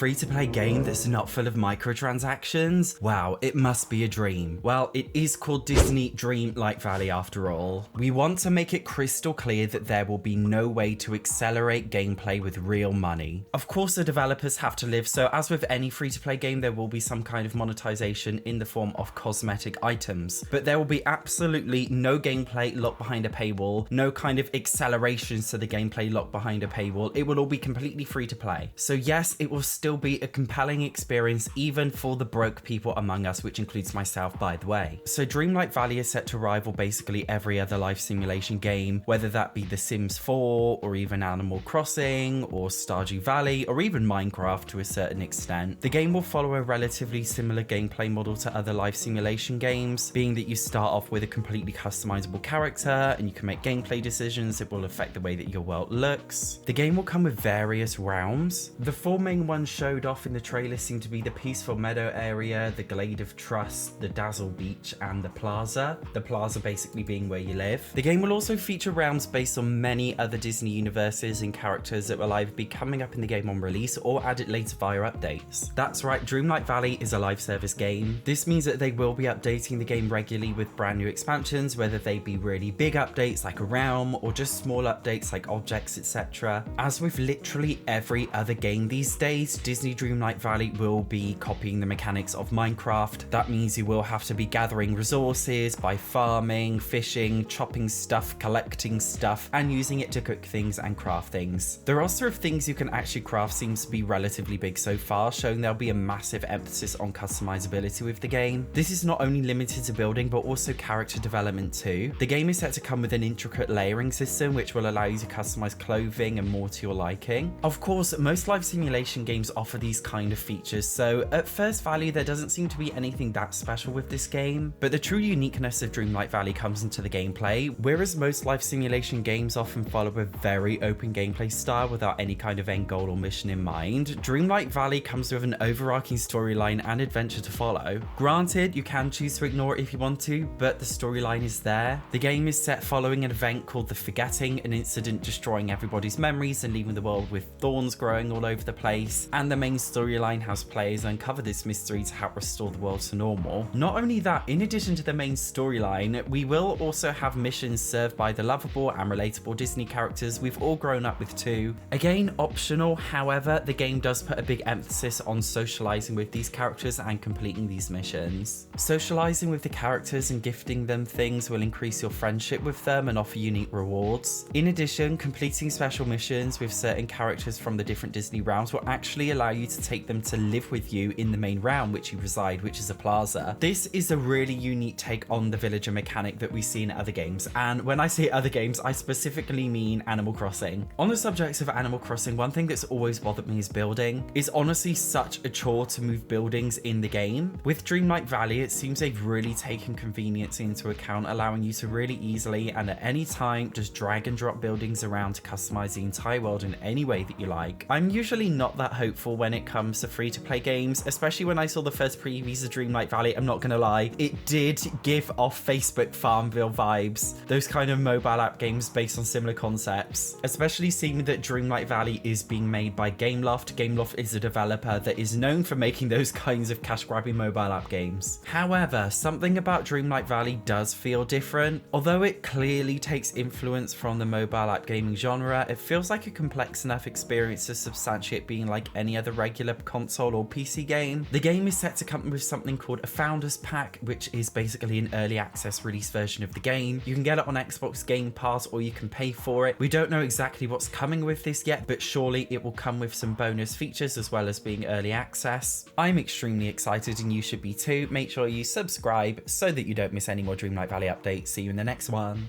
free-to-play game that's not full of microtransactions? Wow, it must be a dream. Well, it is called Disney Dreamlight Valley after all. We want to make it crystal clear that there will be no way to accelerate gameplay with real money. Of course, the developers have to live, so as with any free-to-play game, there will be some kind of monetization in the form of cosmetic items, but there will be absolutely no gameplay locked behind a paywall, no kind of accelerations to the gameplay locked behind a paywall. It will all be completely free to play. So yes, it will still be a compelling experience even for the broke people among us, which includes myself, by the way. So Dreamlight Valley is set to rival basically every other life simulation game, whether that be The Sims 4 or even Animal Crossing or Stardew Valley or even Minecraft to a certain extent. The game will follow a relatively similar gameplay model to other life simulation games, being that you start off with a completely customizable character and you can make gameplay decisions that will affect the way that your world looks. The game will come with various realms. The four main ones showed off in the trailer seem to be the Peaceful Meadow area, the Glade of Trust, the Dazzle Beach, and the Plaza. The Plaza basically being where you live. The game will also feature realms based on many other Disney universes and characters that will either be coming up in the game on release or added later via updates. That's right, Dreamlight Valley is a live service game. This means that they will be updating the game regularly with brand new expansions, whether they be really big updates like a realm or just small updates like objects, etc. As with literally every other game these days, Disney Dreamlight Valley will be copying the mechanics of Minecraft. That means you will have to be gathering resources by farming, fishing, chopping stuff, collecting stuff, and using it to cook things and craft things. The roster of things you can actually craft seems to be relatively big so far, showing there'll be a massive emphasis on customizability with the game. This is not only limited to building, but also character development too. The game is set to come with an intricate layering system, which will allow you to customize clothing and more to your liking. Of course, most live simulation games offer these kind of features, so at first value, there doesn't seem to be anything that special with this game, but the true uniqueness of Dreamlight Valley comes into the gameplay. Whereas most life simulation games often follow a very open gameplay style without any kind of end goal or mission in mind, Dreamlight Valley comes with an overarching storyline and adventure to follow. Granted, you can choose to ignore it if you want to, but the storyline is there. The game is set following an event called the Forgetting, an incident destroying everybody's memories and leaving the world with thorns growing all over the place, and the main storyline has players uncover this mystery to help restore the world to normal. Not only that, in addition to the main storyline, we will also have missions served by the lovable and relatable Disney characters we've all grown up with too. Again, optional, however, the game does put a big emphasis on socializing with these characters and completing these missions. Socializing with the characters and gifting them things will increase your friendship with them and offer unique rewards. In addition, completing special missions with certain characters from the different Disney realms will actually allow you to take them to live with you in the main realm which you reside, which is a plaza. This is a really unique take on the villager mechanic that we see in other games, and when I say other games, I specifically mean Animal Crossing. On the subject of Animal Crossing, one thing that's always bothered me is building. It's honestly such a chore to move buildings in the game. With Dreamlight Valley, it seems they've really taken convenience into account, allowing you to really easily and at any time just drag and drop buildings around to customize the entire world in any way that you like. I'm usually not that hopeful when it comes to free-to-play games, especially when I saw the first previews of Dreamlight Valley. I'm not gonna lie, it did give off Facebook Farmville vibes, those kind of mobile app games based on similar concepts, especially seeing that Dreamlight Valley is being made by Gameloft. Gameloft is a developer that is known for making those kinds of cash-grabbing mobile app games. However, something about Dreamlight Valley does feel different. Although it clearly takes influence from the mobile app gaming genre, it feels like a complex enough experience to substantiate being like any other regular console or PC game. The game is set to come with something called a Founders Pack, which is basically an early access release version of the game. You can get it on Xbox Game Pass or you can pay for it. We don't know exactly what's coming with this yet, but surely it will come with some bonus features as well as being early access. I'm extremely excited and you should be too. Make sure you subscribe so that you don't miss any more Dreamlight Valley updates. See you in the next one.